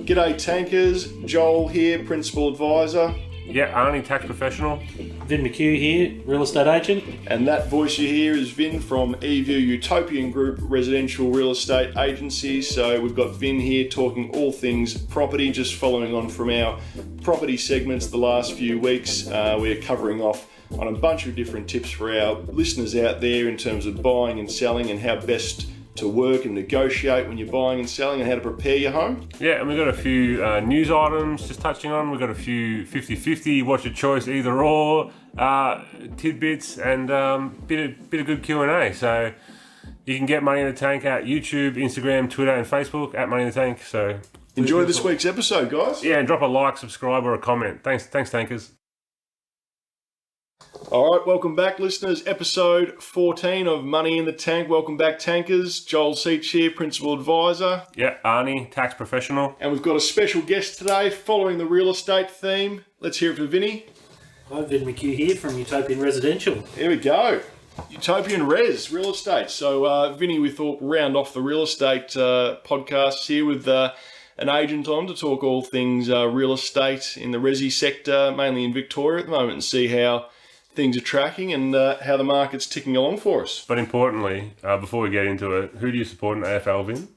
G'day tankers, Joel here, Principal Advisor. Yeah, Arnie, tax professional. Vin McHugh here, real estate agent. And that voice you hear is Vin from eView Utopian Group Residential Real Estate Agency. So we've got Vin here talking all things property, just following on from our property segments the last few weeks. We're covering off on a bunch of different tips for our listeners out there in terms of buying and selling and how best to work and negotiate when you're buying and selling and how to prepare your home. Yeah, and we've got a few news items just touching on. We've got a few 50-50, watch your choice, either or, tidbits, and bit of good Q&A. So you can get Money in the Tank at YouTube, Instagram, Twitter, and Facebook at Money in the Tank. So enjoy this week's episode, guys. Yeah, and drop a like, subscribe, or a comment. Thanks, tankers. All right, welcome back, listeners. Episode 14 of Money in the Tank. Welcome back, tankers. Joel Seach here, Principal Advisor. Yeah, Arnie, tax professional. And we've got a special guest today following the real estate theme. Let's hear it from Vinny. Hi, Vin McHugh here from Utopian Residential. Here we go. Utopian Res, real estate. So, Vinny, we thought round off the real estate podcast here with an agent on to talk all things real estate in the resi sector, mainly in Victoria at the moment, and see how things are tracking and how the market's ticking along for us. But importantly, before we get into it, who do you support in AFL, Vin?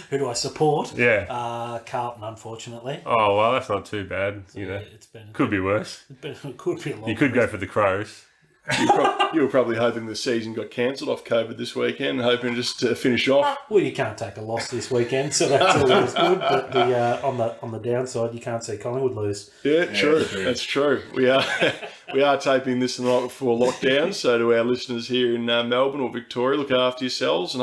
Who do I support? Yeah. Carlton, unfortunately. Oh, well, that's not too bad. Could be worse. It could be a lot. You could go for the Crows. You were probably hoping the season got cancelled off COVID this weekend, hoping just to finish off. Well, you can't take a loss this weekend, so that's always good. But on the downside, you can't see Collingwood lose. Yeah, true. That's true. We are taping this the night before lockdown. So to our listeners here in Melbourne or Victoria, look after yourselves, and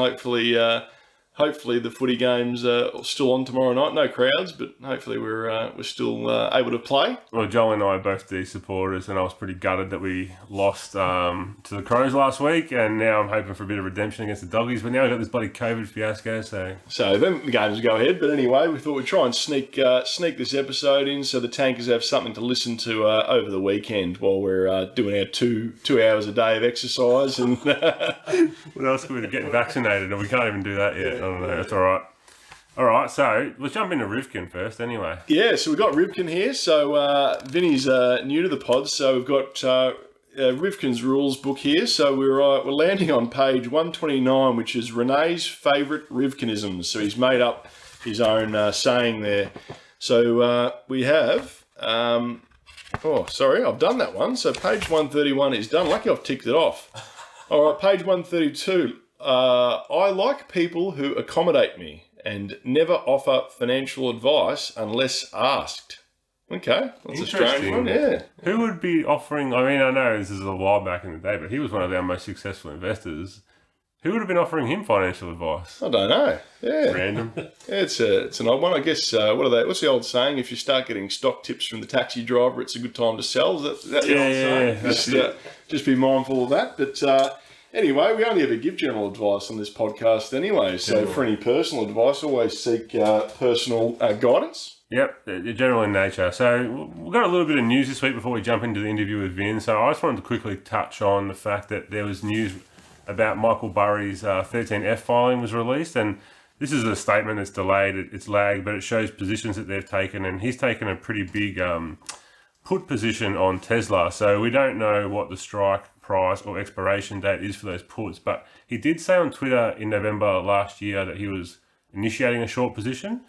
hopefully the footy games are still on tomorrow night. No crowds, but hopefully we're still able to play. Well, Joel and I are both D supporters, and I was pretty gutted that we lost to the Crows last week, and now I'm hoping for a bit of redemption against the Doggies. But now we've got this bloody COVID fiasco, So then the games go ahead. But anyway, we thought we'd try and sneak this episode in so the tankers have something to listen to over the weekend while we're doing our two hours a day of exercise. And what else could we do? Getting vaccinated, and we can't even do that yet. I don't know. That's all right. All right, so let's jump into Rivkin first anyway. Yeah, so we've got Rivkin here. So Vinny's new to the pod, so we've got Rivkin's rules book here. So we're landing on page 129, which is Renee's favourite Rivkinisms. So he's made up his own saying there. So we have... I've done that one. So page 131 is done. Lucky I've ticked it off. All right, page 132. I like people who accommodate me and never offer financial advice unless asked. Okay, that's a strange one, yeah. Who would be offering, I know this is a while back in the day, but he was one of our most successful investors. Who would have been offering him financial advice? I don't know. Yeah. Random. Yeah, it's an odd one. I guess, what's the old saying? If you start getting stock tips from the taxi driver, it's a good time to sell. Is that the old saying? Just be mindful of that. But anyway, we only ever give general advice on this podcast anyway. So for any personal advice, always seek personal guidance. Yep, general in nature. So we've got a little bit of news this week before we jump into the interview with Vin. So I just wanted to quickly touch on the fact that there was news about Michael Burry's 13F filing was released. And this is a statement that's delayed, it's lagged, but it shows positions that they've taken. And he's taken a pretty big put position on Tesla. So we don't know what the strike price or expiration date is for those puts, but he did say on Twitter in November last year that he was initiating a short position,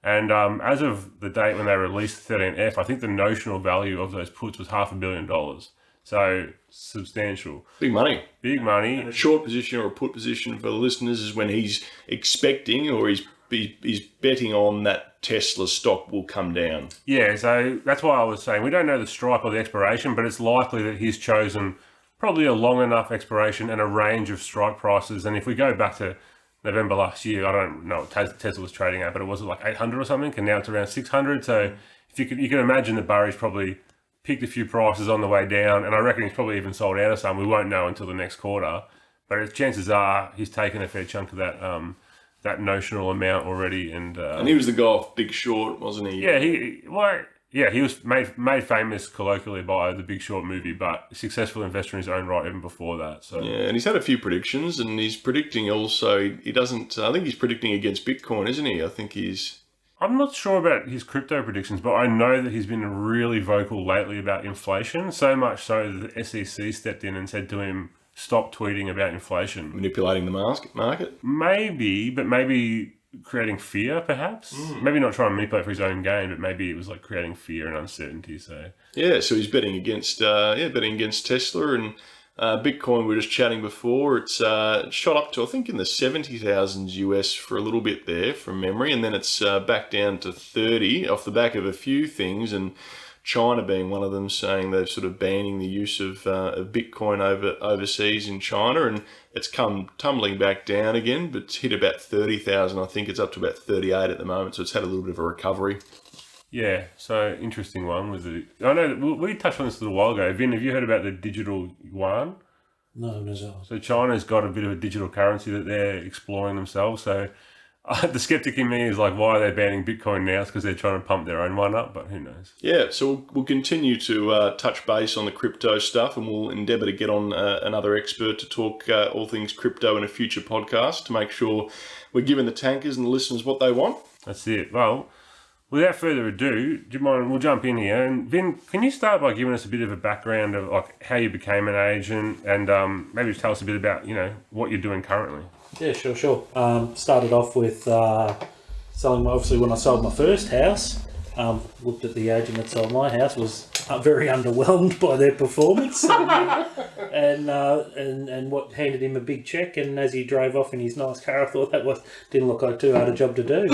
and as of the date when they released 13F, I think the notional value of those puts was $500 million. So substantial. Big money. And a short position or a put position for the listeners is when he's expecting or he's betting on that Tesla stock will come down. Yeah, so that's why I was saying we don't know the strike or the expiration, but it's likely that he's chosen probably a long enough expiration and a range of strike prices. And if we go back to November last year, I don't know what Tesla was trading at, but it was like 800 or something, and now it's around 600. So if you can imagine that Burry's probably picked a few prices on the way down, and I reckon he's probably even sold out of some. We won't know until the next quarter, but chances are he's taken a fair chunk of that notional amount already. And he was the guy off Big Short, wasn't he? Yeah, he was made famous colloquially by the Big Short movie, but successful investor in his own right even before that. So yeah, and he's had a few predictions, and he's predicting also. He doesn't. I think he's predicting against Bitcoin, isn't he? I think he's I'm not sure about his crypto predictions, but I know that he's been really vocal lately about inflation, so much so that the SEC stepped in and said to him, stop tweeting about inflation. Manipulating the market. Maybe creating fear, perhaps. Maybe not trying to manipulate for his own gain, but maybe it was like creating fear and uncertainty. So Yeah, so he's betting against Tesla and Bitcoin. We were just chatting before. It's shot up to, I think, in the 70,000 US for a little bit there from memory, and then it's back down to 30 off the back of a few things, and China being one of them, saying they're sort of banning the use of Bitcoin overseas in China, and it's come tumbling back down again, but it's hit about 30,000. I think it's up to about 38 at the moment, so it's had a little bit of a recovery. yeah, so interesting one was it. I know that we touched on this a little while ago. Vin, have you heard about the digital yuan? No, no. So China's got a bit of a digital currency that they're exploring themselves. So the skeptic in me is like, why are they banning Bitcoin now? It's because they're trying to pump their own one up, but who knows? Yeah, so we'll continue to touch base on the crypto stuff, and we'll endeavour to get on another expert to talk all things crypto in a future podcast to make sure we're giving the tankers and the listeners what they want. That's it. Well, without further ado, do you mind? We'll jump in here. And Vin, can you start by giving us a bit of a background of like how you became an agent, and maybe just tell us a bit about what you're doing currently? Yeah, sure. Started off with selling. Obviously, when I sold my first house, looked at the agent that sold my house, was very underwhelmed by their performance, and what handed him a big check. And as he drove off in his nice car, I thought didn't look like too hard a job to do.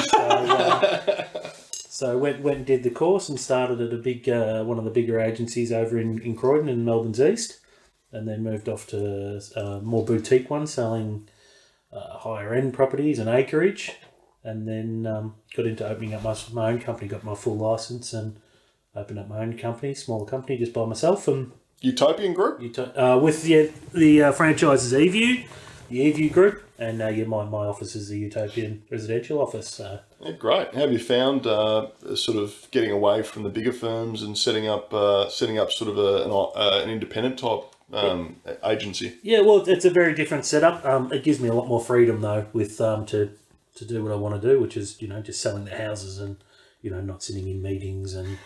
So went and did the course and started at a big one of the bigger agencies over in Croydon in Melbourne's East, and then moved off to more boutique ones selling higher end properties and acreage, and then got into opening up my own company, got my full license and opened up my own company, smaller company just by myself. And Utopian Group? with the franchise is eView, the eView Group, and my office is the Utopian Residential Office. Yeah, great. How have you found sort of getting away from the bigger firms and setting up sort of an independent type agency? Yeah, well, it's a very different setup. It gives me a lot more freedom though, with to do what I want to do, which is just selling the houses and not sitting in meetings and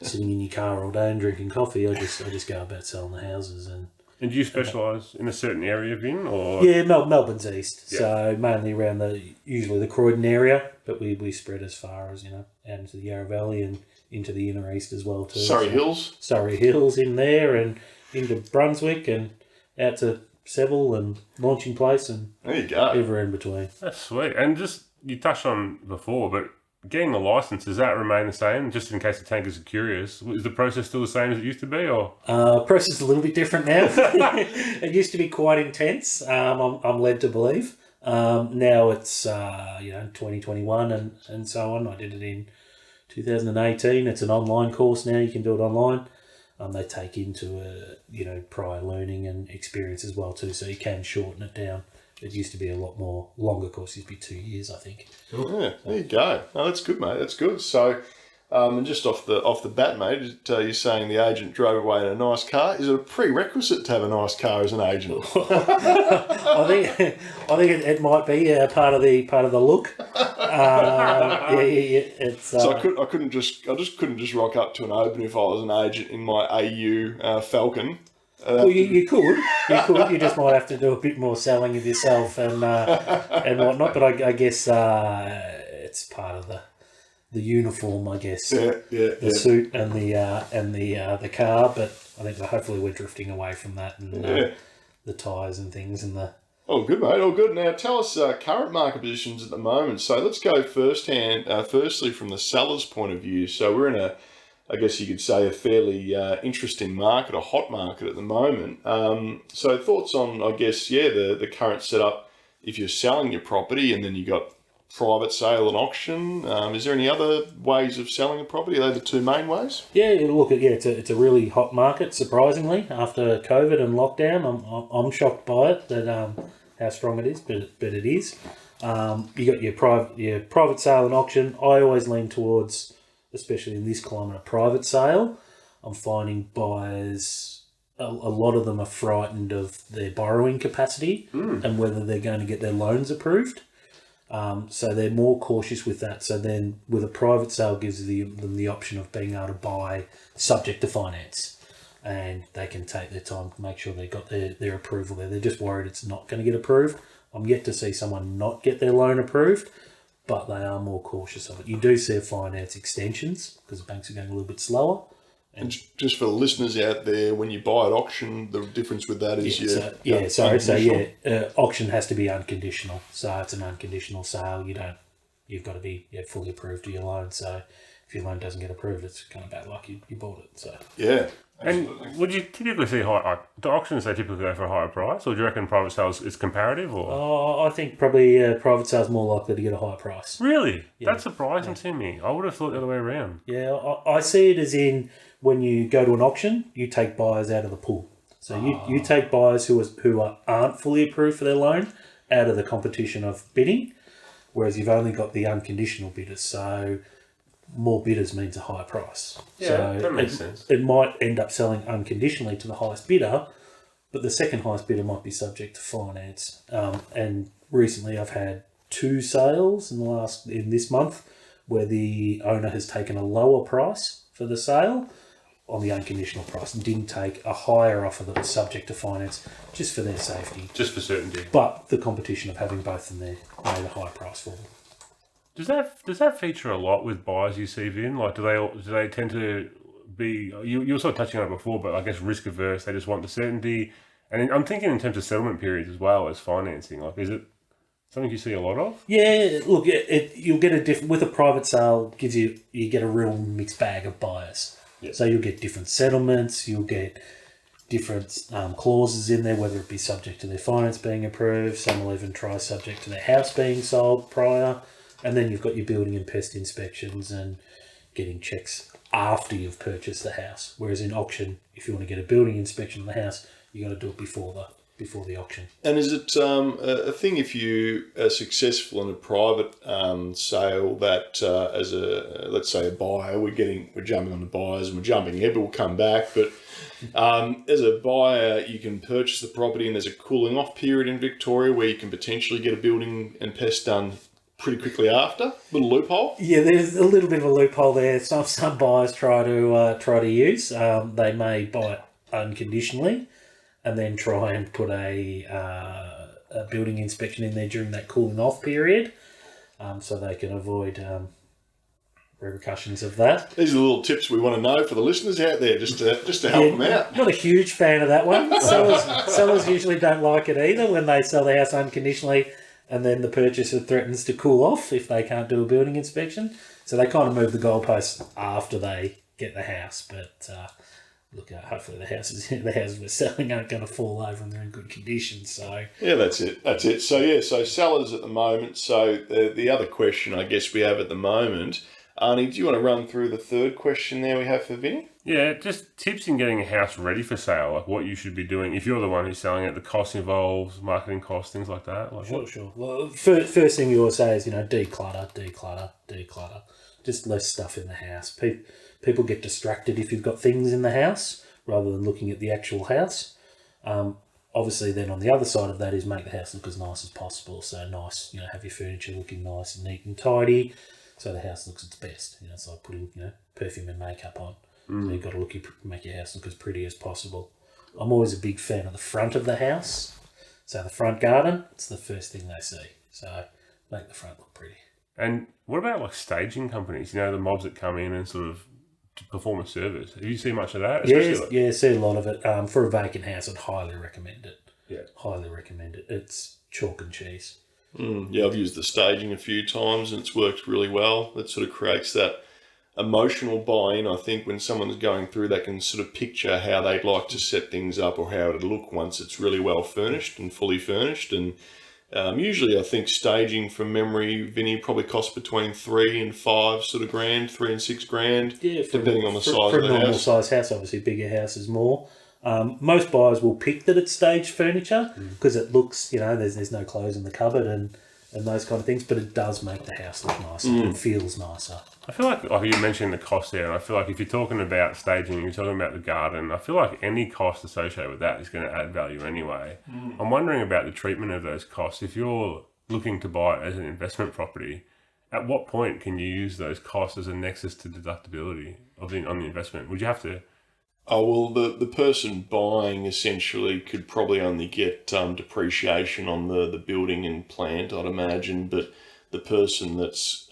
sitting in your car all day and drinking coffee. I just go about selling the houses. And do you specialise in a certain area, Vin, or? Yeah, Melbourne's East, Yeah. so mainly around usually the Croydon area, but we spread as far as out into the Yarra Valley and into the inner east as well too. Surrey Hills? Surrey Hills in there, and into Brunswick and out to Seville and Launching Place and There you go. everywhere in between. That's sweet. And just, you touched on before, but getting the licence, does that remain the same? Just in case the tankers are curious, is the process still the same as it used to be, or? Process is a little bit different now. It used to be quite intense. I'm led to believe. Now it's 2021 and so on. I did it in 2018. It's an online course now. You can do it online. They take into prior learning and experience as well too, so you can shorten it down. It used to be a lot more longer course. It used to be 2 years, I think. Yeah, there you go. No, that's good, mate. That's good. So, and just off the bat, mate, you're saying the agent drove away in a nice car. Is it a prerequisite to have a nice car as an agent? I think it might be part of the look. It's So I couldn't just rock up to an open if I was an agent in my AU Falcon. well, you could. You just might have to do a bit more selling of yourself and whatnot. But I guess it's part of the uniform, I guess. The suit and the car. But I think hopefully we're drifting away from that and the tyres and things and the. Oh, good, mate. Oh, good. Now, tell us current market positions at the moment. So let's go firstly from the seller's point of view. So we're in I guess you could say, a fairly interesting market, a hot market at the moment. So thoughts on, I guess, the current setup if you're selling your property and then you got private sale and auction. Is there any other ways of selling a property? Are they the two main ways? Yeah, look, it's a really hot market, surprisingly, after COVID and lockdown. I'm shocked by it, that how strong it is, but it is. You got your private sale and auction. I always lean towards, especially in this climate, a private sale. I'm finding buyers, a lot of them are frightened of their borrowing capacity and whether they're going to get their loans approved. So they're more cautious with that. So then with a private sale gives them the option of being able to buy subject to finance, and they can take their time to make sure they got their approval there. They're just worried it's not going to get approved. I'm yet to see someone not get their loan approved, but they are more cautious of it. You do see finance extensions because banks are going a little bit slower. And just for the listeners out there, when you buy at auction, the difference with that is auction has to be unconditional. So it's an unconditional sale. You've got to be fully approved to your loan. So if your loan doesn't get approved, it's kind of bad luck. You bought it. So yeah. And would you typically see do auctions they typically go for a higher price, or do you reckon private sales is comparative? Or I think probably private sales more likely to get a higher price. Really, that's surprising to me. I would have thought the other way around. Yeah, I see it as in when you go to an auction, you take buyers out of the pool. So you take buyers who aren't fully approved for their loan out of the competition of bidding, whereas you've only got the unconditional bidders. So more bidders means a higher price. Yeah, so that makes sense. It might end up selling unconditionally to the highest bidder, but the second highest bidder might be subject to finance. And recently I've had 2 sales in this month where the owner has taken a lower price for the sale on the unconditional price and didn't take a higher offer that was subject to finance just for their safety. Just for certainty. But the competition of having both in there made a higher price for them. Does that feature a lot with buyers you see, Vin? Like, do they tend to be? You were sort of touching on it before, but I guess risk averse. They just want the certainty. And I'm thinking in terms of settlement periods as well as financing. Like, is it something you see a lot of? Yeah, look, you'll get a different with a private sale. You get a real mixed bag of buyers. Yeah. So you'll get different settlements. You'll get different clauses in there, whether it be subject to their finance being approved. Some will even try subject to their house being sold prior. And then you've got your building and pest inspections and getting checks after you've purchased the house. Whereas in auction, if you want to get a building inspection on the house, you got to do it before the auction. And is it a thing if you are successful in a private sale that as let's say a buyer, we're jumping on the buyers and we're jumping ahead, but we'll come back. But as a buyer, you can purchase the property and there's a cooling off period in Victoria where you can potentially get a building and pest done pretty quickly after. Little loophole. Yeah, there's a little bit of a loophole there. Some buyers try to use. They may buy it unconditionally, and then try and put a building inspection in there during that cooling off period, so they can avoid repercussions of that. These are the little tips we want to know for the listeners out there, just to help them out. Not a huge fan of that one. Sellers usually don't like it either when they sell the house unconditionally. And then the purchaser threatens to cool off if they can't do a building inspection. So they kind of move the goalposts after they get the house. But look, hopefully the houses we're selling aren't going to fall over and they're in good condition. So yeah, that's it. So sellers at the moment. So the other question I guess we have at the moment, Arnie, do you want to run through the third question there we have for Vinny? Yeah, just tips in getting a house ready for sale, like what you should be doing if you're the one who's selling it, the cost involved, marketing costs, things like that. Like Sure. Well, first thing you always say is, declutter. Just less stuff in the house. People get distracted if you've got things in the house rather than looking at the actual house. Obviously, then on the other side of that is make the house look as nice as possible. So nice, have your furniture looking nice and neat and tidy, so the house looks its best. It's like putting perfume and makeup on. So you've got to make your house look as pretty as possible. I'm always a big fan of the front of the house. So the front garden, it's the first thing they see. So make the front look pretty. And what about like staging companies? The mobs that come in and sort of perform a service. Have you seen much of that? Yeah, see a lot of it. For a vacant house, I'd highly recommend it. Yeah. Highly recommend it. It's chalk and cheese. Yeah, I've used the staging a few times and it's worked really well. It sort of creates that emotional buy-in. I think when someone's going through, they can sort of picture how they'd like to set things up or how it'd look once it's really well furnished and fully furnished. And usually I think staging from memory, Vinny, probably costs between $3 and $5 sort of grand, $3 and $6 grand, depending on the size of the house. For a normal size house, obviously bigger houses more. Most buyers will pick that it's staged furniture because it looks, there's no clothes in the cupboard and those kind of things, but it does make the house look nicer. It feels nicer. I feel like you mentioned the cost there, and I feel like if you're talking about staging, you're talking about the garden, I feel like any cost associated with that is going to add value anyway. I'm wondering about the treatment of those costs. If you're looking to buy it as an investment property, at what point can you use those costs as a nexus to deductibility on the investment? Would you have to? Oh, well, the person buying essentially could probably only get depreciation on the building and plant, I'd imagine, but the person that's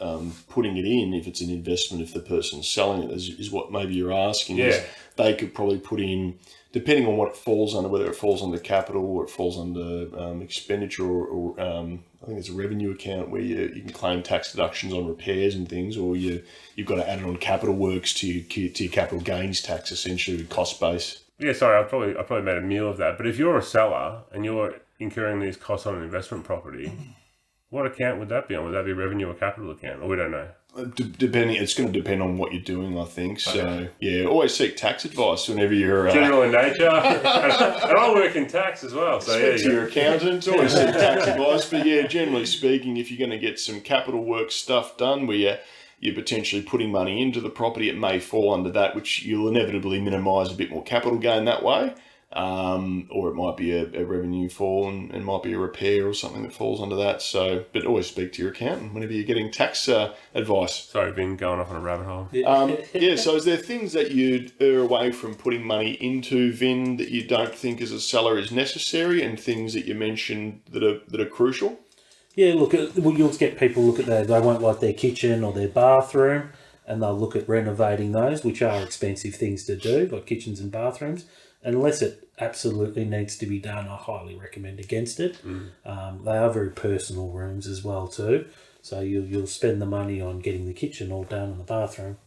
putting it in, if it's an investment, if the person's selling it, is what maybe you're asking, is they could probably put in, depending on what it falls under, whether it falls under capital or it falls under expenditure or I think it's a revenue account where you can claim tax deductions on repairs and things, or you've got to add it on capital works to your capital gains tax, essentially, the cost base. Yeah, sorry, I probably made a meal of that. But if you're a seller and you're incurring these costs on an investment property, what account would that be on? Would that be a revenue or capital account? Or we don't know. Depending, it's going to depend on what you're doing, I think. So yeah, always seek tax advice whenever you're general in nature, and I work in tax as well. So speak to your accountant. Always seek tax advice. But yeah, generally speaking, if you're going to get some capital work stuff done, where you're potentially putting money into the property, it may fall under that, which you'll inevitably minimise a bit more capital gain that way. Or it might be a revenue fall and might be a repair or something that falls under that. So, but always speak to your accountant whenever you're getting tax advice. Sorry, been going off on a rabbit hole. Yeah, so is there things that you'd err away from putting money into, Vin, that you don't think as a seller is necessary, and things that you mentioned that are crucial? Yeah, look, you'll get people look at they won't like their kitchen or their bathroom, and they'll look at renovating those, which are expensive things to do, like kitchens and bathrooms. Unless it absolutely needs to be done, I highly recommend against it. They are very personal rooms as well too, so you'll spend the money on getting the kitchen all done and the bathroom.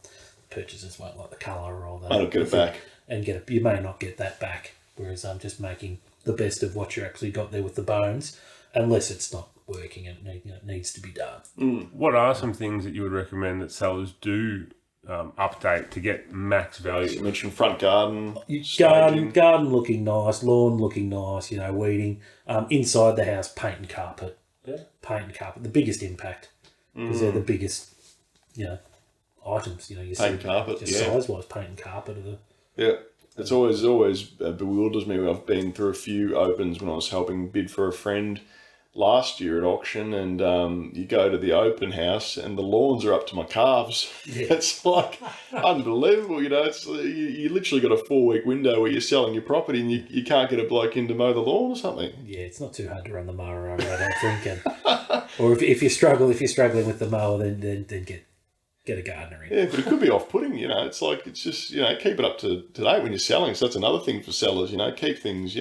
Purchasers won't like the colour or that. I don't get it back. And you may not get that back. Whereas I'm just making the best of what you actually got there with the bones, unless it's not working and it needs to be done. What are some things that you would recommend that sellers do update to get max value? You mentioned front garden, garden looking nice, lawn looking nice, weeding. Inside the house, paint and carpet. Yeah. Paint and carpet, the biggest impact, because they're the biggest, items. You paint and carpet, size-wise, paint and carpet are the. Yeah, it's always bewilders me. I've been through a few opens when I was helping bid for a friend last year at auction, and you go to the open house and the lawns are up to my calves. Yeah. It's like unbelievable, It's you literally got a 4-week window where you're selling your property and you can't get a bloke in to mow the lawn or something. Yeah, it's not too hard to run the mower over, I don't think. Or if you're struggling with the mower, then get a gardener in. Yeah, but it could be off-putting, It's like, it's just, keep it up to date when you're selling. So that's another thing for sellers, keep things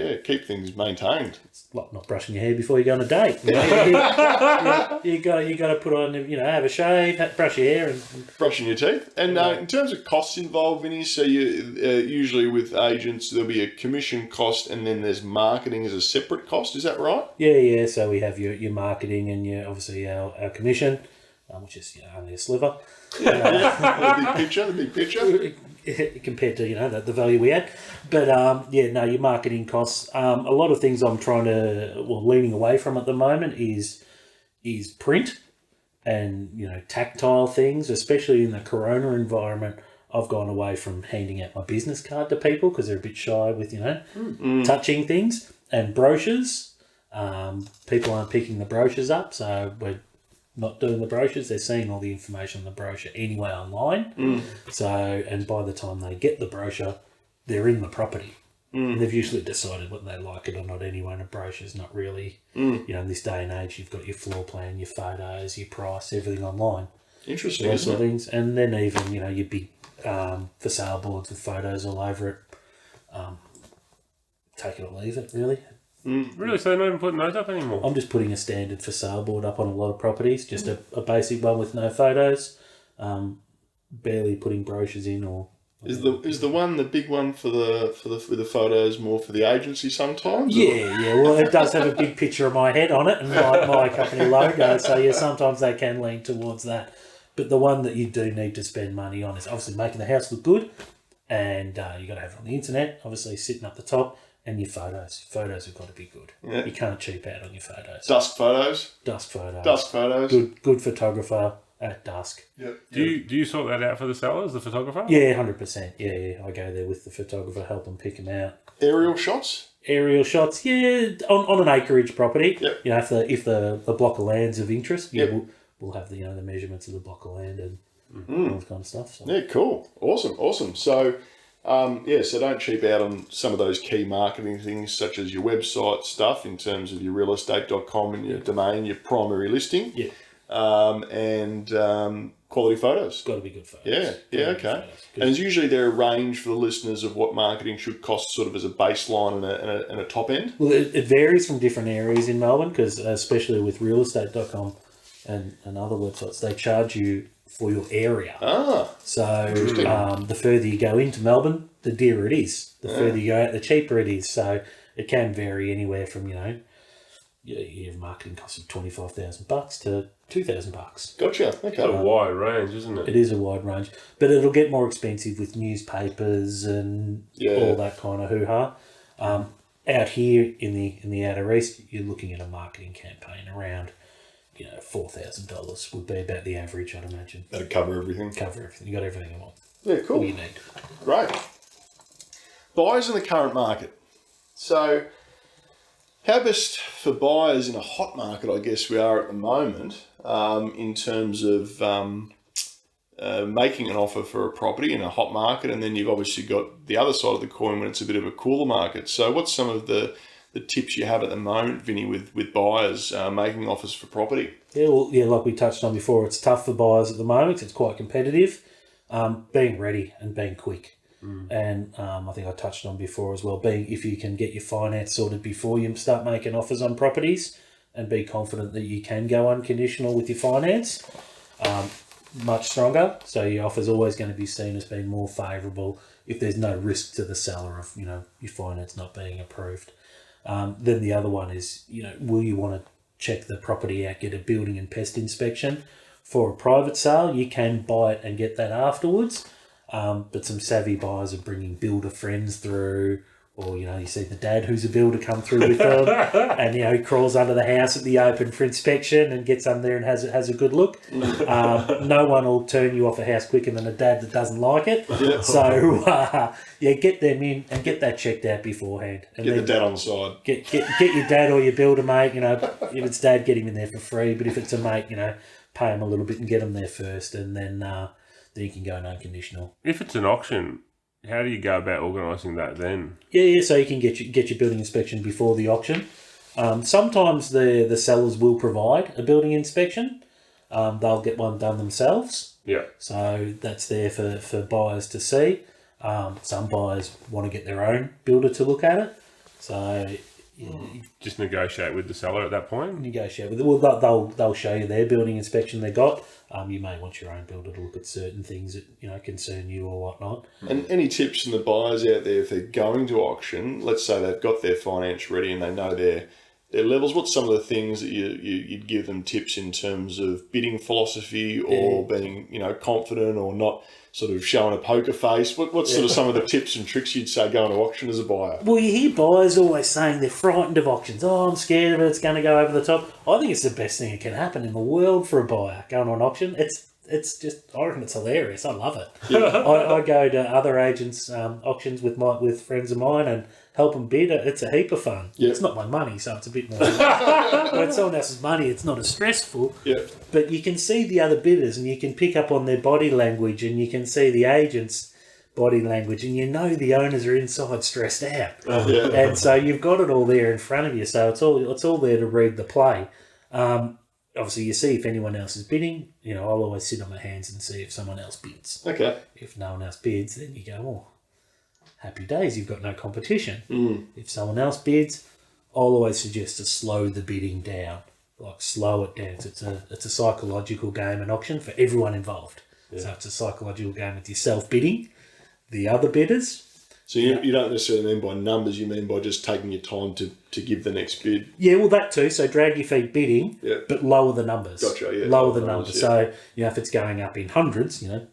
maintained. It's like not brushing your hair before you go on a date. You got to put on, have a shave, brush your hair, and brushing your teeth. And in terms of costs involved, Vinny, so you usually with agents there'll be a commission cost, and then there's marketing as a separate cost. Is that right? Yeah. So we have your marketing and obviously our commission, which is only a sliver. The big picture. Compared to the value we had, but your marketing costs. A lot of things I'm leaning away from at the moment is print and tactile things, especially in the Corona environment. I've gone away from handing out my business card to people because they're a bit shy with touching things, and brochures. People aren't picking the brochures up, so we're not doing the brochures. They're seeing all the information on the brochure anyway online. So, and by the time they get the brochure, they're in the property. And they've usually decided whether they like it or not anyway. And a brochure's not really, in this day and age, you've got your floor plan, your photos, your price, everything online. Interesting. Those sort of things. And then even, your big for sale boards with photos all over it. Take it or leave it, really. Really? So they're not even putting those up anymore? I'm just putting a standard for sale board up on a lot of properties, just a basic one with no photos, barely putting brochures in. Or is the one the big one for the photos more for the agency sometimes? Yeah. Well, it does have a big picture of my head on it and my company logo, so yeah, sometimes they can lean towards that. But the one that you do need to spend money on is obviously making the house look good, and you got to have it on the internet, obviously sitting up the top. And your photos. Photos have got to be good. Yeah. You can't cheap out on your photos. Dusk photos. Good photographer at dusk. Yep. Do you sort that out for the sellers, the photographer? Yeah, 100%. Yeah. I go there with the photographer, help them pick them out. Aerial shots? Aerial shots, yeah, on an acreage property. Yep. You know, if the block of land's of interest, yeah, Yep. we'll have the the measurements of the block of land and all that kind of stuff. So. Yeah, cool. Awesome. So, so don't cheap out on some of those key marketing things, such as your website stuff in terms of your realestate.com and your domain, your primary listing. Yeah. And quality photos. Got to be good photos. Yeah, okay. And is usually there a range for the listeners of what marketing should cost, sort of as a baseline and a top end? Well, it varies from different areas in Melbourne because, especially with realestate.com and other websites, they charge you for your area. So the further you go into Melbourne, the dearer it is. The further you go out, the cheaper it is. So it can vary anywhere from you have marketing costs of $25,000 to $2,000. Gotcha. Okay. It's a wide range, isn't it? It is a wide range, but it'll get more expensive with newspapers and all that kind of hoo-ha. Out here in the outer east, you're looking at a marketing campaign around, $4,000 would be about the average, I'd imagine. That'd cover everything. Cover everything. You got everything you want. Yeah, cool. All you need. Great. Buyers in the current market. So, how best for buyers in a hot market, I guess we are at the moment, in terms of making an offer for a property in a hot market, and then you've obviously got the other side of the coin when it's a bit of a cooler market. So what's some of the tips you have at the moment, Vinny, with buyers making offers for property? Yeah, well, like we touched on before, it's tough for buyers at the moment. It's quite competitive. Being ready and being quick. And I think I touched on before as well, if you can get your finance sorted before you start making offers on properties and be confident that you can go unconditional with your finance, much stronger. So your offer's always going to be seen as being more favourable if there's no risk to the seller of, your finance not being approved. Then the other one is, will you want to check the property out, get a building and pest inspection? For a private sale, you can buy it and get that afterwards. But some savvy buyers are bringing builder friends through, or, you see the dad who's a builder come through with them and, he crawls under the house at the open for inspection and gets under there and has a good look. No one will turn you off a house quicker than a dad that doesn't like it. Yeah. So, get them in and get that checked out beforehand. And get the dad on the side. Get your dad or your builder mate, if it's dad, get him in there for free. But if it's a mate, pay him a little bit and get him there first, and then you can go unconditional. If it's an auction, how do you go about organising that then? Yeah. So you can get your building inspection before the auction. Sometimes the sellers will provide a building inspection. They'll get one done themselves. Yeah. So that's there for buyers to see. Some buyers want to get their own builder to look at it. So just negotiate with the seller at that point. Negotiate with it. Well, they'll show you their building inspection they got. You may want your own builder to look at certain things that concern you or whatnot. And any tips from the buyers out there if they're going to auction? Let's say they've got their finance ready and they know their levels. What's some of the things that you'd give them tips in terms of bidding philosophy or being confident or not sort of showing a poker face? What's sort of some of the tips and tricks you'd say going to auction as a buyer? Well, you hear buyers always saying they're frightened of auctions. Oh, I'm scared of it. It's going to go over the top. I think it's the best thing that can happen in the world for a buyer going to an auction. It's just, I reckon it's hilarious. I love it. Yeah. I go to other agents' auctions with friends of mine and help them bid. It's a heap of fun. Yeah. It's not my money, so it's a bit more. When it's someone else's money, it's not as stressful. Yeah. But you can see the other bidders and you can pick up on their body language and you can see the agent's body language and the owners are inside stressed out. Yeah. And so you've got it all there in front of you. So it's all there to read the play. Obviously, you see if anyone else is bidding. I'll always sit on my hands and see if someone else bids. Okay. If no one else bids, then you go, oh, happy days, you've got no competition. If someone else bids, I'll always suggest to slow the bidding down. Like, slow it down. It's a psychological game, an auction for everyone involved. Yeah. So it's a psychological game with yourself bidding, the other bidders. So you don't necessarily mean by numbers, you mean by just taking your time to give the next bid? Yeah, well, that too. So drag your feet bidding, but lower the numbers. Gotcha, yeah. Lower the numbers. Yeah. So, if it's going up in hundreds, and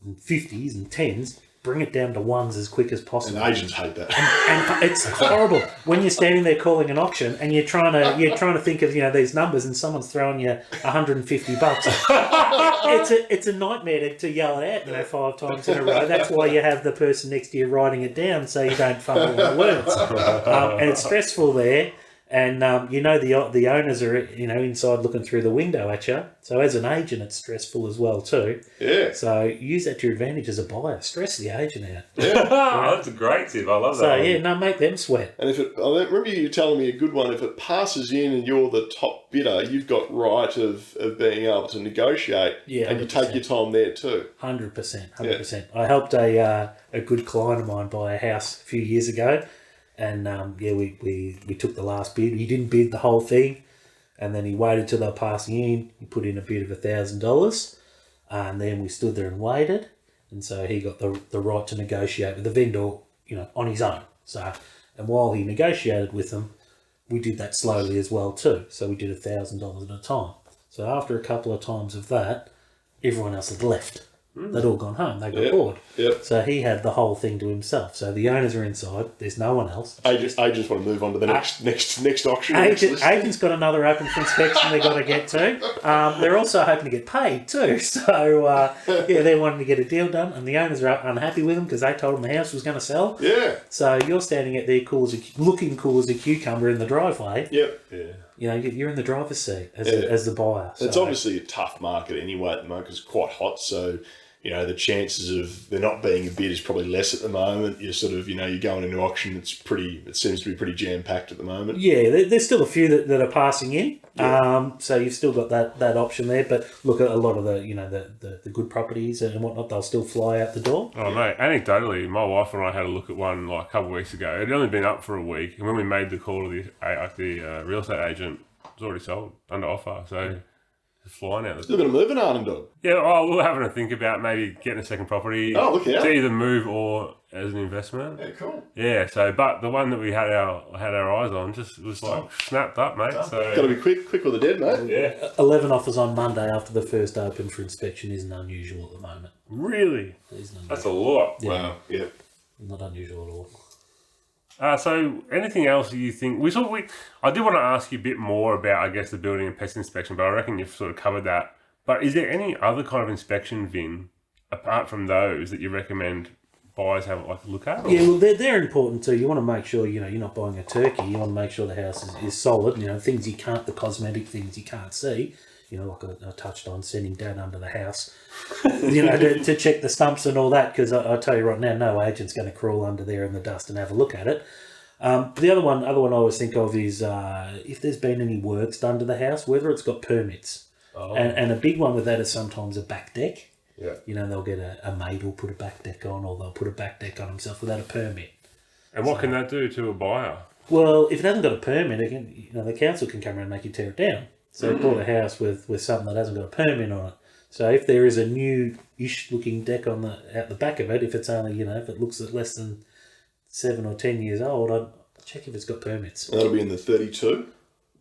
50s and 10s, bring it down to ones as quick as possible. And agents hate that. And it's horrible when you're standing there calling an auction and you're trying to think of these numbers and someone's throwing you $150. It's a nightmare to yell it out 5 times in a row. That's why you have the person next to you writing it down so you don't fumble the words. And it's stressful there. And the owners are inside looking through the window at you. So as an agent, it's stressful as well too. Yeah. So use that to your advantage as a buyer. Stress the agent out. Oh, that's a great tip. I love that. So make them sweat. And I remember you telling me a good one. If it passes in and you're the top bidder, you've got right of being able to negotiate. Yeah, and you take your time there too. 100%. I helped a good client of mine buy a house a few years ago. And we took the last bid. He didn't bid the whole thing, and then he waited till they were passing in. He put in a bid of $1,000, and then we stood there and waited. And so he got the right to negotiate with the vendor, on his own. So, and while he negotiated with them, we did that slowly as well too. So we did $1,000 at a time. So after a couple of times of that, everyone else had left. They'd all gone home. They got bored. Yep. So he had the whole thing to himself. So the owners are inside. There's no one else. Agents want to move on to the next auction. Agents got another open for inspection they've got to get to. They're also hoping to get paid too. So they're wanting to get a deal done, and the owners are unhappy with them because they told them the house was going to sell. Yeah. So you're standing out there looking cool as a cucumber in the driveway. Yep. Yeah. You're in the driver's seat as the buyer. So. It's obviously a tough market anyway at the moment because it's quite hot. So, the chances of there not being a bid is probably less at the moment. You're sort of, you're going into auction. It seems to be pretty jam-packed at the moment. Yeah, there's still a few that are passing in. Yeah. So you've still got that option there. But look at a lot of the good properties and whatnot, they'll still fly out the door. Oh, mate, anecdotally, my wife and I had a look at one a couple of weeks ago. It had only been up for a week. And when we made the call to the real estate agent, it was already sold under offer. So... flying out. Still going to move an Arnhem Dog. Yeah, we're having to think about maybe getting a second property. Oh, look out. To either move or as an investment. Yeah, cool. Yeah, but the one that we had our eyes on just was snapped up, mate. So Got to be quick with the dead, mate. Yeah. 11 offers on Monday after the first open for inspection isn't unusual at the moment. Really? That's a lot. Yeah. Wow. Yeah. Not unusual at all. So anything else you think I did want to ask you a bit more about, I guess, the building and pest inspection, but I reckon you've sort of covered that. But is there any other kind of inspection, Vin, apart from those that you recommend buyers have a look at? Or? Yeah, well, they're important too. You want to make sure you're not buying a turkey. You want to make sure the house is solid. Things the cosmetic things you can't see. Like I touched on, sending Dad under the house, to check the stumps and all that. Because I tell you right now, no agent's going to crawl under there in the dust and have a look at it. The other one I always think of is if there's been any works done to the house, whether it's got permits. Oh. And a big one with that is sometimes a back deck. Yeah. They'll get a mate will put a back deck on, or they'll put a back deck on himself without a permit. And what can that do to a buyer? Well, if it hasn't got a permit, the council can come around and make you tear it down. So you bought a house with something that hasn't got a permit on it. So if there is a new-ish looking deck out the back of it, if it's only, if it looks at less than 7 or 10 years old, I'd check if it's got permits. That'll be in the 32?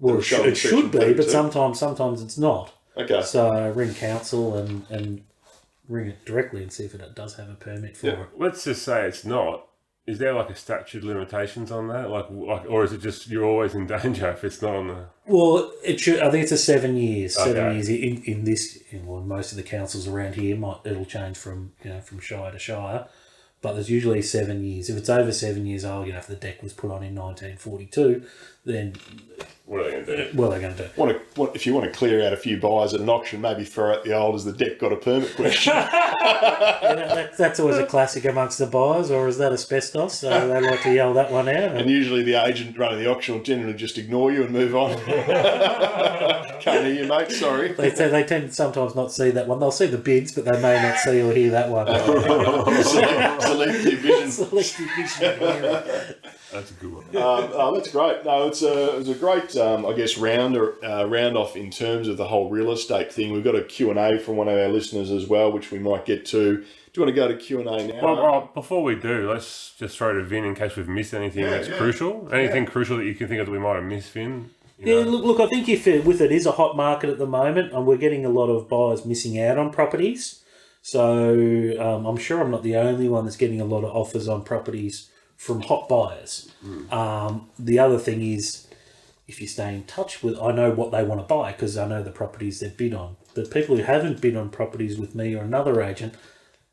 Well, it should be, 32. But sometimes it's not. Okay. So ring council and ring it directly and see if it does have a permit for it. Let's just say it's not. Is there a statute of limitations on that? Or is it just you're always in danger if it's not on the... Well, it should. I think it's a 7 years. Okay. 7 years in this. Most of the councils around here it'll change from shire to shire, but there's usually 7 years. If it's over 7 years old, if the deck was put on in 1942, then what are they going to do? What are they going to do? If you want to clear out a few buyers at an auction, maybe throw out the old "as the deck got a permit" question. That's always a classic amongst the buyers, or is that asbestos? So they like to yell that one out. And usually the agent running the auction will generally just ignore you and move on. Can't hear you, mate. Sorry. They tend to sometimes not see that one. They'll see the bids, but they may not see or hear that one. Selective vision. Selective vision. That's a good one. That's great. No, it was a great, I guess, round off in terms of the whole real estate thing. We've got a Q&A from one of our listeners as well, which we might get to. Do you want to go to Q&A now? Well, before we do, let's just throw to Vin in case we've missed anything that's crucial. Anything crucial that you can think of that we might have missed, Vin? Look, I think if it is a hot market at the moment, and we're getting a lot of buyers missing out on properties. So I'm sure I'm not the only one that's getting a lot of offers on properties from hot buyers. The other thing is, if you stay in touch with, I know what they want to buy because I know the properties they've bid on. But people who haven't bid on properties with me or another agent,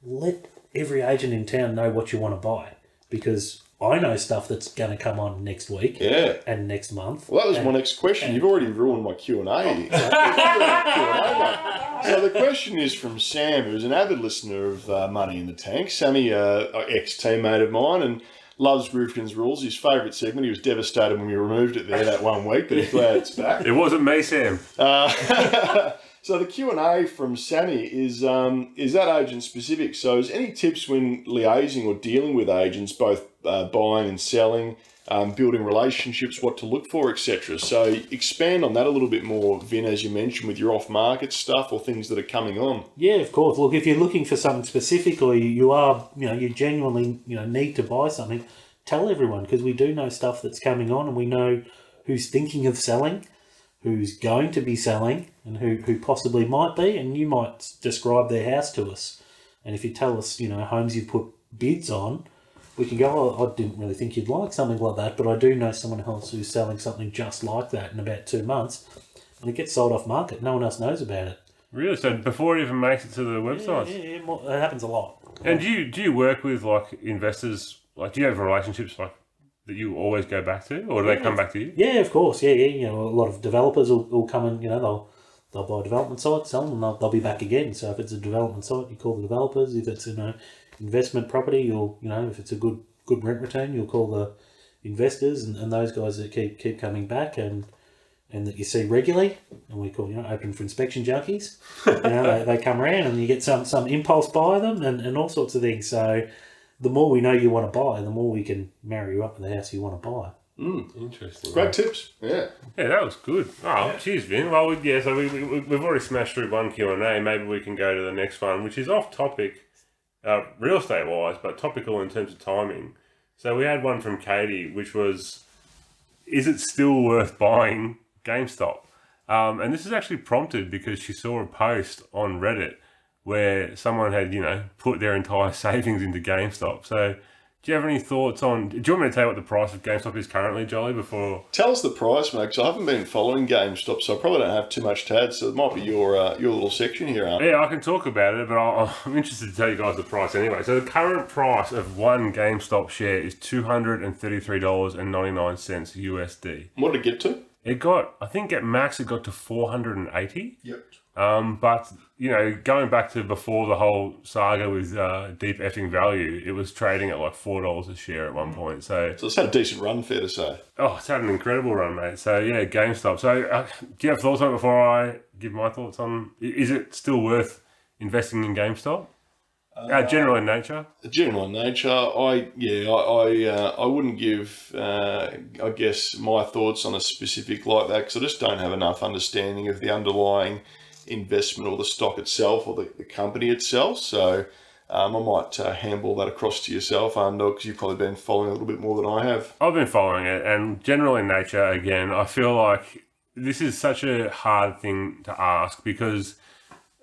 let every agent in town know what you want to buy, because I know stuff that's going to come on next week Yeah. and next month. Well, that was my next question. You've already ruined my Q&A. So the question is from Sam, who's an avid listener of Money in the Tank. Sammy, ex-teammate of mine, and loves Griffin's Rules, his favourite segment. He was devastated when we removed it there that 1 week, but he's glad it's back. It wasn't me, Sam. So the Q&A from Sammy is that agent specific. So is any tips when liaising or dealing with agents, both buying and selling, building relationships, what to look for, etc. So expand on that a little bit more, Vin, as you mentioned, with your off-market stuff or things that are coming on. Yeah, of course. Look, if you're looking for something specific, or you genuinely, need to buy something, tell everyone, because we do know stuff that's coming on, and we know who's thinking of selling, who's going to be selling, and who possibly might be, and you might describe their house to us. And if you tell us, homes you've put bids on, we can go, oh, I didn't really think you'd like something like that, but I do know someone else who's selling something just like that in about 2 months, and it gets sold off market. No one else knows about it. Really? So before it even makes it to the website? Yeah, it happens a lot. And do you work with investors? Do you have relationships that you always go back to, or do they come back to you? Yeah, of course. Yeah. A lot of developers will come and they'll buy a development site, sell them, and they'll be back again. So if it's a development site, you call the developers. If it's investment property, you'll if it's a good rent return, you'll call the investors and those guys that keep coming back and that you see regularly, and we call open for inspection junkies. They come around and you get some impulse buy them and all sorts of things. So the more we know you want to buy, the more we can marry you up with the house you want to buy. Interesting. Great tips. Yeah. Yeah, that was good. Oh, cheers, Vin. Well, so we've already smashed through one Q&A. Maybe we can go to the next one, which is off topic, real estate wise, but topical in terms of timing. So we had one from Katie, which was, is it still worth buying GameStop? And this is actually prompted because she saw a post on Reddit where someone had, put their entire savings into GameStop. So do you have any thoughts on... Do you want me to tell you what the price of GameStop is currently, Jolly, before... Tell us the price, mate, because I haven't been following GameStop, so I probably don't have too much to add, so it might be your little section here, Art. Yeah, I can talk about it, but I'm interested to tell you guys the price anyway. So the current price of one GameStop share is $233.99 USD. What did it get to? It got... I think at max it got to $480. Yep. But, going back to before the whole saga with deep effing value, it was trading at like $4 a share at one point. So it's had a decent run, fair to say. Oh, it's had an incredible run, mate. So, yeah, GameStop. So, do you have thoughts on it before I give my thoughts on... Is it still worth investing in GameStop? General in nature? General in nature. I wouldn't give, I guess, my thoughts on a specific like that, because I just don't have enough understanding of the underlying investment or the stock itself or the company itself. So I might handball that across to yourself, Underdog, because you've probably been following a little bit more than I have. I've been following it, and general in nature, again, I feel like this is such a hard thing to ask because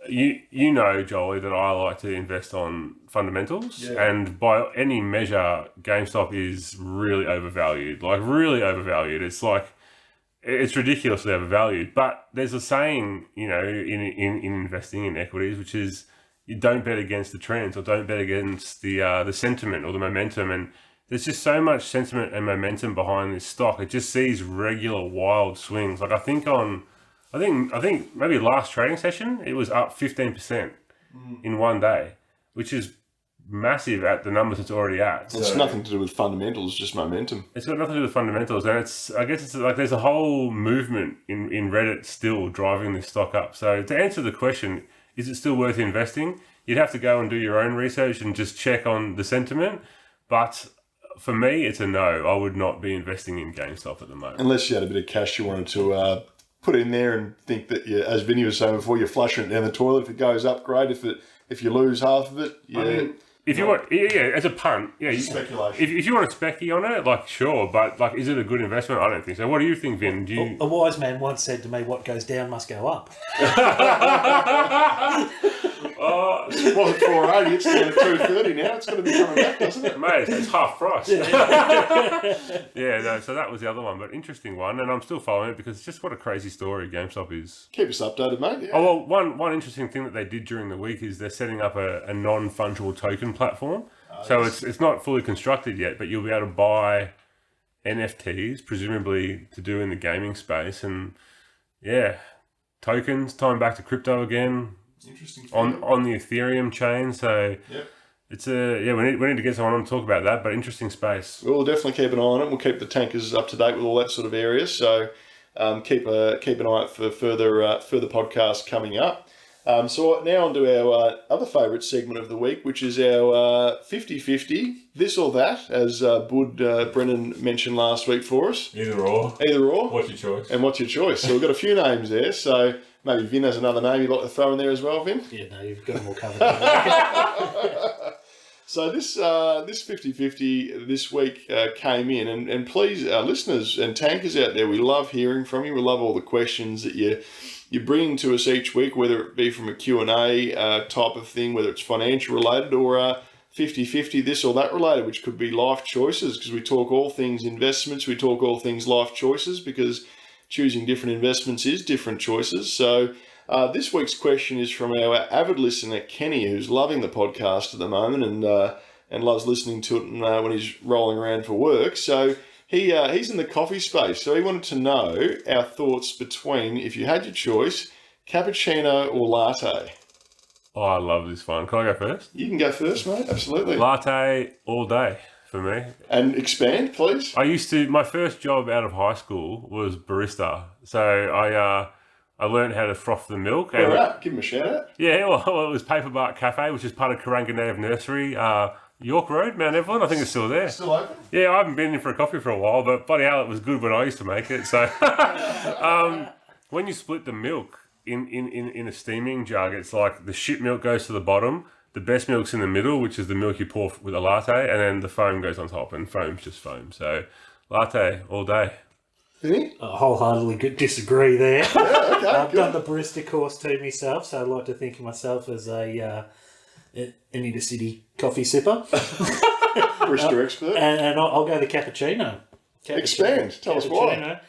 you know, Jolie, that I like to invest on fundamentals, and by any measure, GameStop is really overvalued, It's ridiculously overvalued, but there's a saying, in investing in equities, which is you don't bet against the trends or don't bet against the sentiment or the momentum. And there's just so much sentiment and momentum behind this stock. It just sees regular wild swings. Like I think maybe last trading session, it was up 15% in one day, which is massive at the numbers it's already at. It's nothing to do with fundamentals, just momentum. It's got nothing to do with fundamentals, and I guess it's like there's a whole movement in Reddit still driving this stock up. So to answer the question, is it still worth investing? You'd have to go and do your own research and just check on the sentiment. But for me, it's a no. I would not be investing in GameStop at the moment. Unless you had a bit of cash you wanted to put in there and think that, as Vinny was saying before, you're flushing it down the toilet. If it goes up, great. If you lose half of it, if you want, as a punt, speculation. If you want to specky on it, sure, but is it a good investment? I don't think so. What do you think, Vin? A wise man once said to me, "What goes down must go up." Oh, It wasn't 480, it's down to 230 now. It's got to be coming back, doesn't it? mate, it's half price. Yeah, no, so that was the other one, but interesting one, and I'm still following it because it's just what a crazy story GameStop is. Keep us updated, mate. Yeah. Oh, well, one interesting thing that they did during the week is they're setting up a non-fungible token platform. So it's not fully constructed yet, but you'll be able to buy NFTs, presumably to do in the gaming space, and yeah, tokens tying back to crypto again Interesting. on the Ethereum chain. So Yep. it's we need to get someone on to talk about that, but interesting space. We'll definitely keep an eye on it. We'll keep the tankers up to date with all that sort of area. So keep an eye out for further podcasts coming up. So now on to our other favourite segment of the week, which is our 50-50, this or that, as Bud Brennan mentioned last week for us. Either or. Either or. What's your choice? And what's your choice? So we've got a few names there. So maybe Vin has another name you'd like to throw in there as well, Vin? Yeah, no, you've got them all covered. So this 50-50 this week came in, and please, our listeners and tankers out there, we love hearing from you. We love all the questions that you're bringing to us each week, whether it be from a Q&A type of thing, whether it's financial related or 50-50 this or that related, which could be life choices, because we talk all things investments, we talk all things life choices, because choosing different investments is different choices. So this week's question is from our avid listener, Kenny, who's loving the podcast at the moment and loves listening to it when he's rolling around for work. So he's in the coffee space. So he wanted to know our thoughts between, if you had your choice, cappuccino or latte. Oh, I love this one. Can I go first? You can go first, mate. Absolutely. Latte all day for me. And expand, please. My first job out of high school was barista. So I learned how to froth the milk. All right. Give him a shout out. Yeah, well, it was Paperbark Cafe, which is part of Karanga Native Nursery, York Road, Mount Evelyn. I think it's still there. Still open? Yeah, I haven't been in for a coffee for a while, but bloody hell, it was good when I used to make it. So when you split the milk in a steaming jug, it's like the shit milk goes to the bottom, the best milk's in the middle, which is the milk you pour with a latte, and then the foam goes on top, and foam's just foam. So latte all day. Vinny? I wholeheartedly disagree there. Yeah, okay, I've good. done the barista course too myself, so I like to think of myself as an inner city coffee sipper. Barista expert. And I'll go the cappuccino. Expand. Tell us why.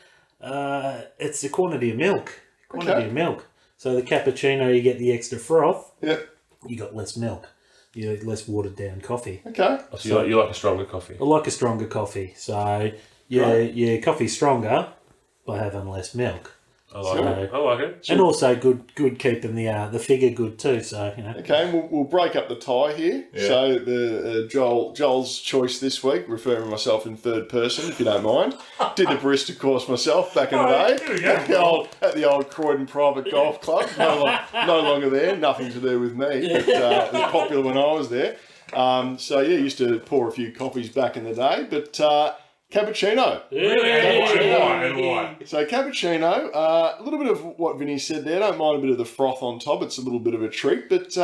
It's the quantity of milk. Of milk. So the cappuccino, you get the extra froth. Yep. You got less milk. You get less watered down coffee. Okay. So you like a stronger coffee? I like a stronger coffee. So your coffee's stronger by having less milk. I like it. And also good keeping the figure good too. So Okay, and we'll break up the tie here. Yeah. So the Joel's choice this week, referring to myself in third person, if you don't mind. Did the barista course myself back in the day here we go. at the old Croydon Private Golf Club. No longer there, nothing to do with me, but it was popular when I was there. Used to pour a few coffees back in the day, but cappuccino. And why? So cappuccino, a little bit of what Vinny said there. Don't mind a bit of the froth on top. It's a little bit of a treat. But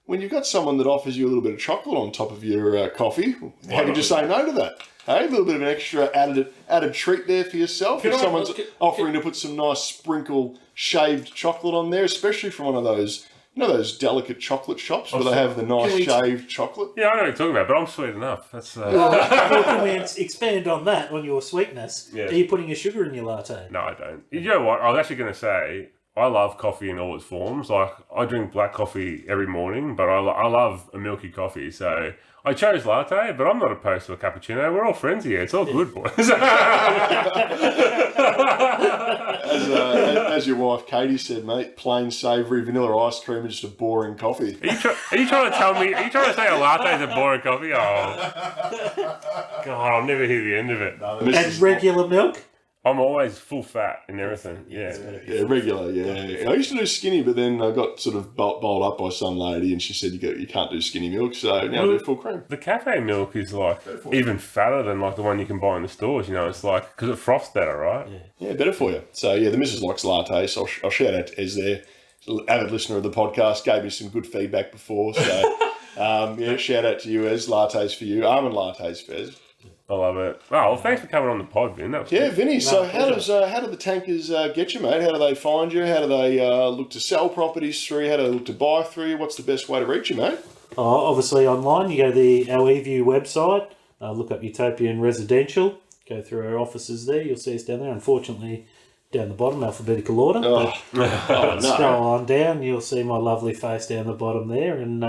when you've got someone that offers you a little bit of chocolate on top of your coffee, how could you say no to that? Hey, a little bit of an extra added treat there for yourself. If someone's offering to put some nice sprinkle shaved chocolate on there, especially from one of those, those delicate chocolate shops where they have the nice shaved chocolate. Yeah, I know what you're talking about, but I'm sweet enough. That's Well, can we expand on that, on your sweetness? Yeah. Are you putting a sugar in your latte? No, I don't. You know what? I was actually going to say, I love coffee in all its forms. Like, I drink black coffee every morning, but I love a milky coffee. So I chose latte, but I'm not opposed to a cappuccino. We're all friends here. It's all good, boys. As your wife Katie said, mate, plain savoury vanilla ice cream is just a boring coffee. Are you trying to tell me? Are you trying to say a latte is a boring coffee? Oh, God, I'll never hear the end of it. And regular milk? I'm always full fat in everything. Yeah. Yeah, regular, yeah. I used to do skinny, but then I got sort of bowled up by some lady and she said you can't do skinny milk, so now I do full cream. The cafe milk is like even fatter than like the one you can buy in the stores. It's like, because it froths better, right? Yeah, better for you. So yeah, the missus likes latte, so I'll shout out to Ez there, avid listener of the podcast, gave me some good feedback before. So shout out to you, Ez. Lattes for you, almond lattes for Ez. I love it. Oh, well, thanks for coming on the pod, Vin. That was Yeah, good. Vinny. So pleasure. how do the tankers get you, mate? How do they find you? How do they look to sell properties through you? How do they look to buy through you? What's the best way to reach you, mate? Obviously online, you go to our eView website, look up Utopian Residential, go through our offices there, you'll see us down there. Unfortunately, down the bottom, alphabetical order. Oh, But no. scroll on down, you'll see my lovely face down the bottom there. And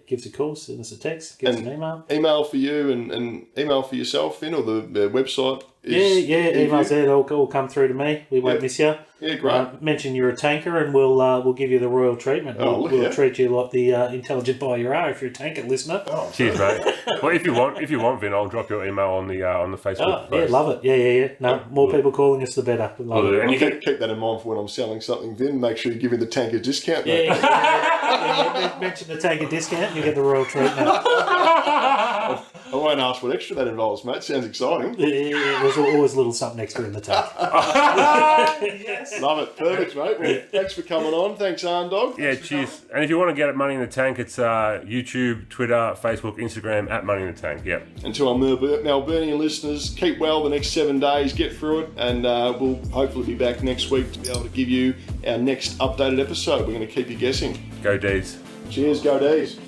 give us a call, send us a text, give us an email. Email for you and email for yourself, Vin, or the website? Emails there, they'll all come through to me. We won't miss you. Yeah, great. Mention you're a tanker, and we'll give you the royal treatment. Oh, look We'll out. treat you like the intelligent buyer you are if you're a tanker listener. Oh, Cheers, mate. Well, if you want, Vin, I'll drop your email on the Facebook Oh, yeah, post. love it. Yeah. No, more people calling us, the better. We love I'll do it. it. And you can, keep that in mind for when I'm selling something, Vin. Make sure you give me the tanker discount, mate. Mention the tanker discount, you get the royal treatment. I won't ask what extra that involves, mate. Sounds exciting. There's always a little something extra in the tank. Love it. Perfect, mate. Well, thanks for coming on. Thanks, Arndog. yeah, cheers. And if you want to get at Money in the Tank, it's YouTube, Twitter, Facebook, Instagram, at Money in the Tank. Yep. And to our Melburnian listeners, keep well the next 7 days, get through it, and we'll hopefully be back next week to be able to give you our next updated episode. We're going to keep you guessing. Go Deeds. Cheers, go D's.